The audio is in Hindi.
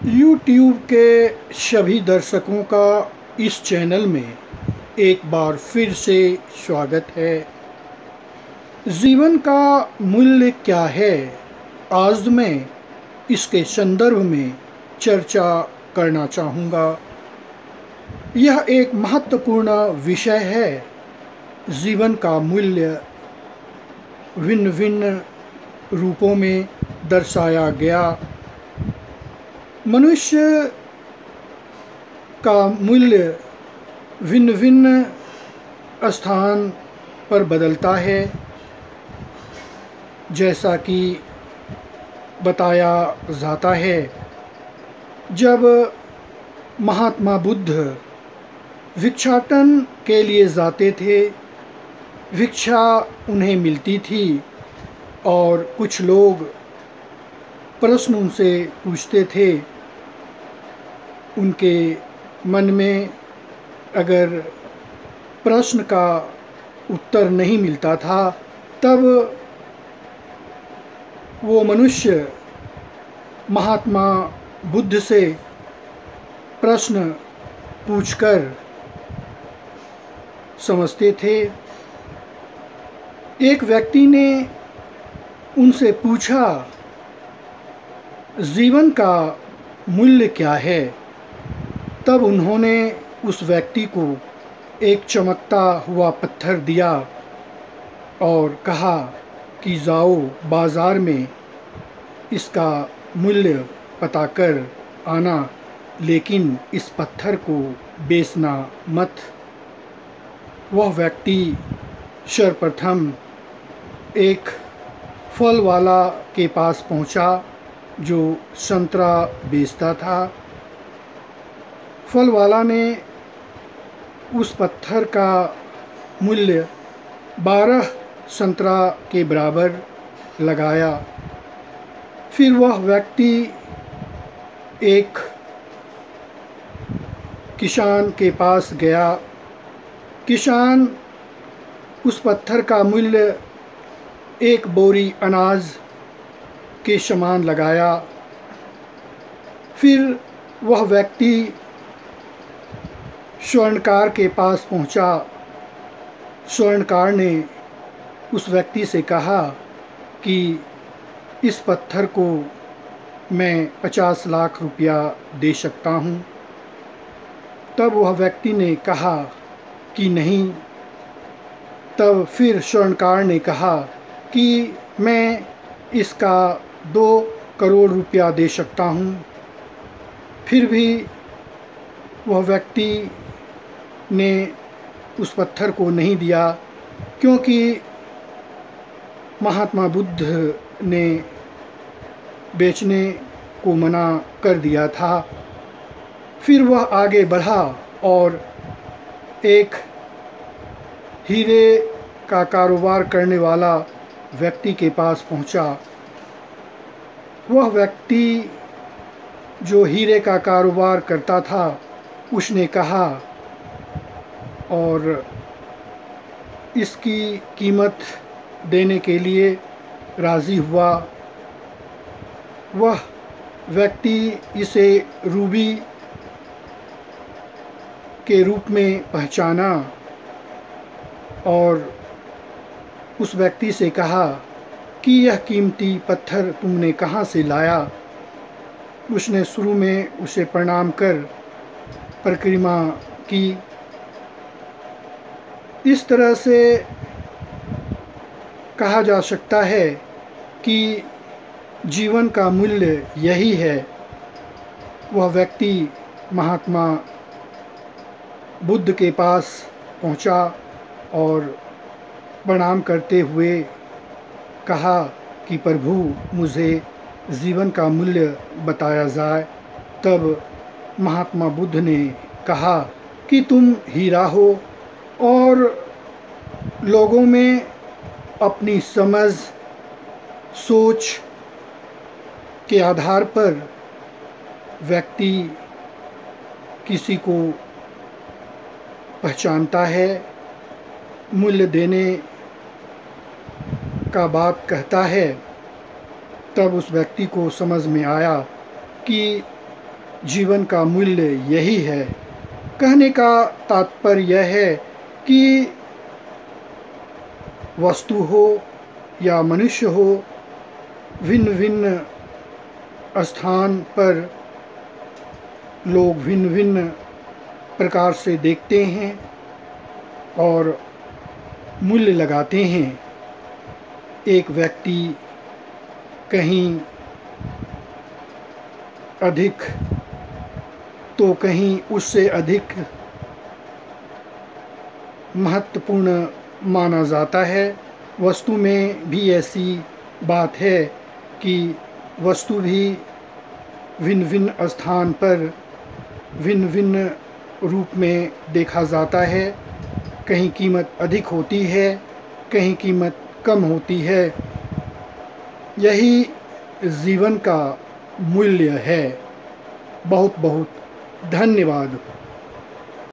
YouTube के सभी दर्शकों का इस चैनल में एक बार फिर से स्वागत है। जीवन का मूल्य क्या है, आज मैं इसके संदर्भ में चर्चा करना चाहूँगा। यह एक महत्वपूर्ण विषय है। जीवन का मूल्य भिन्न भिन्न रूपों में दर्शाया गया। मनुष्य का मूल्य भिन्न भिन्न स्थान पर बदलता है, जैसा कि बताया जाता है। जब महात्मा बुद्ध भिक्षाटन के लिए जाते थे, भिक्षा उन्हें मिलती थी और कुछ लोग प्रश्न उनसे पूछते थे। उनके मन में अगर प्रश्न का उत्तर नहीं मिलता था, तब वो मनुष्य महात्मा बुद्ध से प्रश्न पूछकर समझते थे। एक व्यक्ति ने उनसे पूछा, जीवन का मूल्य क्या है? तब उन्होंने उस व्यक्ति को एक चमकता हुआ पत्थर दिया और कहा कि जाओ बाज़ार में इसका मूल्य पता कर आना, लेकिन इस पत्थर को बेचना मत। वह व्यक्ति सर्वप्रथम एक फल वाला के पास पहुंचा जो संतरा बेचता था। फल वाला ने उस पत्थर का मूल्य 12 संतरा के बराबर लगाया। फिर वह व्यक्ति एक किसान के पास गया। किसान उस पत्थर का मूल्य एक बोरी अनाज के समान लगाया। फिर वह व्यक्ति स्वर्णकार के पास पहुंचा। स्वर्णकार ने उस व्यक्ति से कहा कि इस पत्थर को मैं 50 लाख रुपया दे सकता हूं। तब वह व्यक्ति ने कहा कि नहीं। तब फिर स्वर्णकार ने कहा कि मैं इसका 2 करोड़ रुपया दे सकता हूं। फिर भी वह व्यक्ति ने उस पत्थर को नहीं दिया, क्योंकि महात्मा बुद्ध ने बेचने को मना कर दिया था। फिर वह आगे बढ़ा और एक हीरे का कारोबार करने वाला व्यक्ति के पास पहुंचा। वह व्यक्ति जो हीरे का कारोबार करता था, उसने कहा और इसकी कीमत देने के लिए राज़ी हुआ। वह व्यक्ति इसे रूबी के रूप में पहचाना और उस व्यक्ति से कहा कि यह कीमती पत्थर तुमने कहाँ से लाया? उसने शुरू में उसे प्रणाम कर परिक्रमा की। इस तरह से कहा जा सकता है कि जीवन का मूल्य यही है। वह व्यक्ति महात्मा बुद्ध के पास पहुंचा और प्रणाम करते हुए कहा कि प्रभु, मुझे जीवन का मूल्य बताया जाए। तब महात्मा बुद्ध ने कहा कि तुम हीरा हो और लोगों में अपनी समझ सोच के आधार पर व्यक्ति किसी को पहचानता है, मूल्य देने का बात कहता है। तब उस व्यक्ति को समझ में आया कि जीवन का मूल्य यही है। कहने का तात्पर्य यह है कि वस्तु हो या मनुष्य हो, भिन्न भिन्न स्थान पर लोग भिन्न भिन्न प्रकार से देखते हैं और मूल्य लगाते हैं। एक व्यक्ति कहीं अधिक तो कहीं उससे अधिक महत्वपूर्ण माना जाता है। वस्तु में भी ऐसी बात है कि वस्तु भी भिन्न भिन्न स्थान पर भिन्न भिन्न रूप में देखा जाता है। कहीं कीमत अधिक होती है, कहीं कीमत कम होती है। यही जीवन का मूल्य है। बहुत बहुत धन्यवाद।